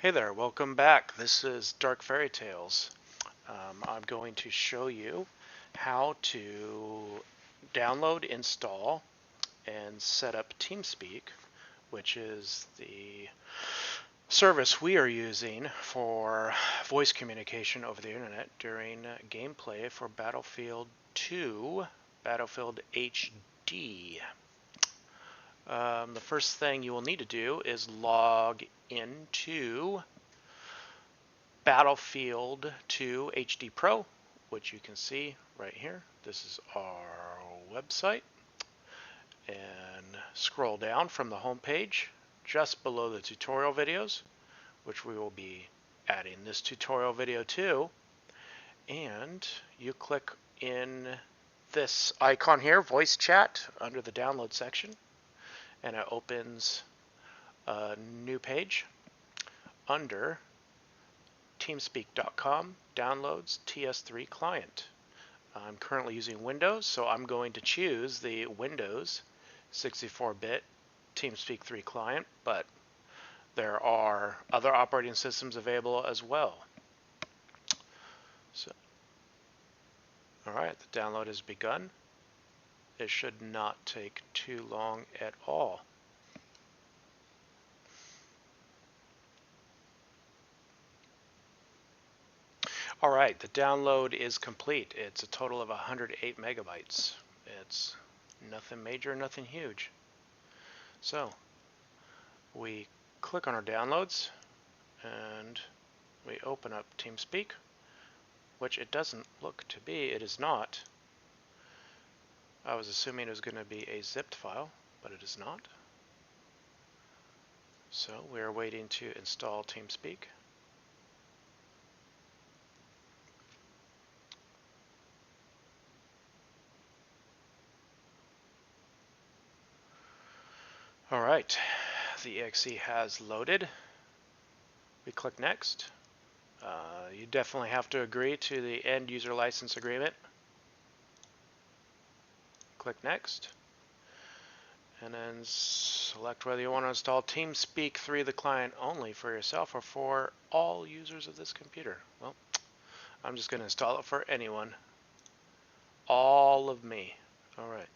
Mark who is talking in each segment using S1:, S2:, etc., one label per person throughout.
S1: Hey there, welcome back. This is Dark Fairy Tales. I'm going to show you how to download, install, and set up TeamSpeak, which is the service we are using for voice communication over the internet during gameplay for Battlefield 2, Battlefield HD. The first thing you will need to do is log into Battlefield 2 HD Pro, which you can see right here. This is our website. And scroll down from the home page just below the tutorial videos, which we will be adding this tutorial video to. And you click in this icon here, voice chat, under the download section, and it opens a new page under TeamSpeak.com downloads TS3 client. I'm currently using Windows, so I'm going to choose the Windows 64-bit TeamSpeak 3 client, but there are other operating systems available as well. So, all right, the download has begun. It should not take too long at all. All right, the download is complete. It's a total of 108 megabytes. It's nothing major, nothing huge. So we click on our downloads and we open up TeamSpeak, which it doesn't look to be. It is not. I was assuming it was going to be a zipped file, but it is not. So we are waiting to install TeamSpeak. All right, the exe has loaded. We click next. You definitely have to agree to the end user license agreement. Click next. And then select whether you want to install TeamSpeak 3, the client, only for yourself or for all users of this computer. Well, I'm just going to install it for anyone. All of me. All right.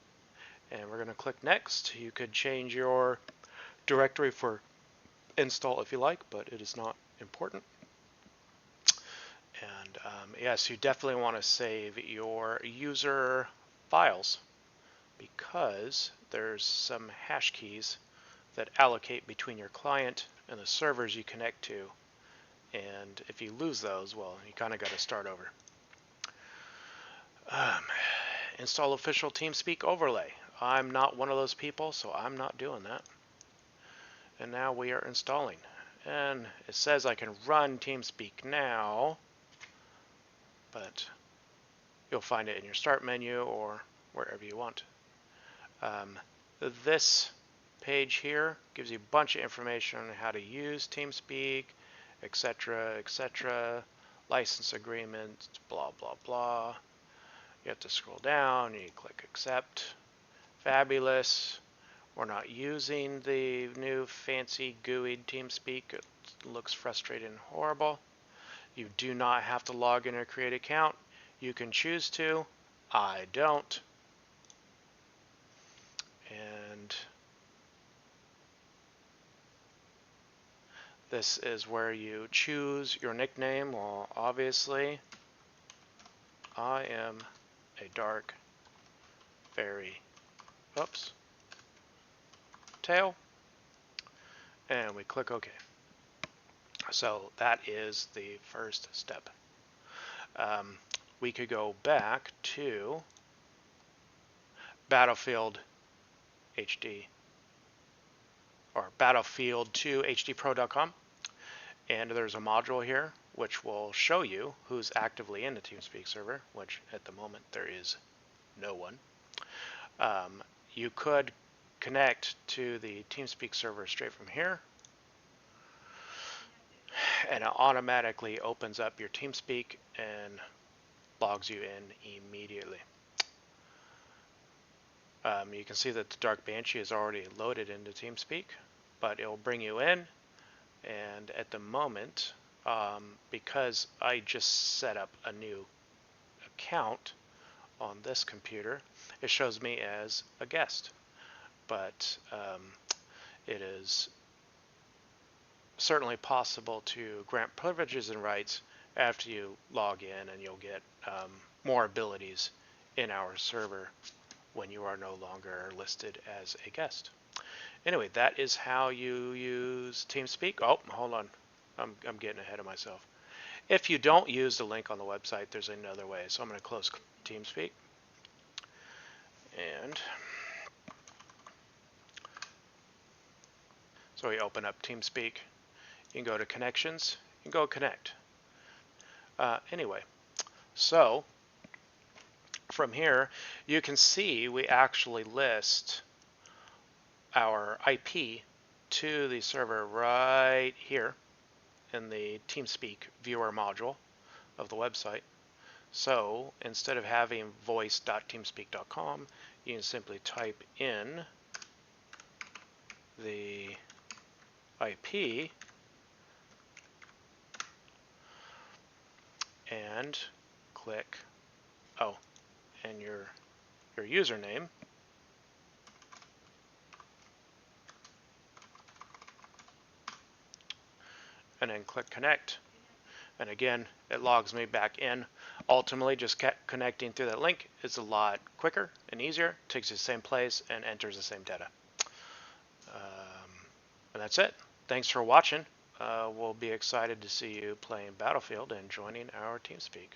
S1: And we're going to click next. You could change your directory for install if you like, but it is not important. And yes, you definitely want to save your user files because there's some hash keys that allocate between your client and the servers you connect to. And if you lose those, well, you kind of got to start over. Install official TeamSpeak overlay. I'm not one of those people, so I'm not doing that. And now we are installing. And it says I can run TeamSpeak now, but you'll find it in your start menu or wherever you want. This page here gives you a bunch of information on how to use TeamSpeak, etc., license agreements, blah, blah, blah. You have to scroll down, you click accept. Fabulous. We're not using the new fancy GUI TeamSpeak. It looks frustrating and horrible. You do not have to log in or create an account. You can choose to. I don't. And this is where you choose your nickname. Well, obviously, I am a dark fairy. Oops. Tail. And we click OK. So that is the first step. We could go back to Battlefield HD or Battlefield 2 HDPro.com, and there's a module here which will show you who's actively in the TeamSpeak server, which at the moment there is no one. You could connect to the TeamSpeak server straight from here, and it automatically opens up your TeamSpeak and logs you in immediately. You can see that the Dark Banshee is already loaded into TeamSpeak, but it will bring you in. And at the moment, because I just set up a new account on this computer, it shows me as a guest. But it is certainly possible to grant privileges and rights after you log in, and you'll get more abilities in our server when you are no longer listed as a guest. Anyway, that is how you use TeamSpeak. Oh, hold on. I'm getting ahead of myself. If you don't use the link on the website, there's another way. So I'm going to close TeamSpeak. And so we open up TeamSpeak. You can go to Connections. You can go Connect. Anyway, so from here, you can see we actually list our IP to the server right here in the TeamSpeak viewer module of the website. So instead of having voice.teamspeak.com, you can simply type in the IP and click, oh, and your username, and then click connect. And again, it logs me back in. Ultimately, just connecting through that link is a lot quicker and easier. It takes you to the same place and enters the same data. And that's it. Thanks for watching. We'll be excited to see you playing Battlefield and joining our TeamSpeak.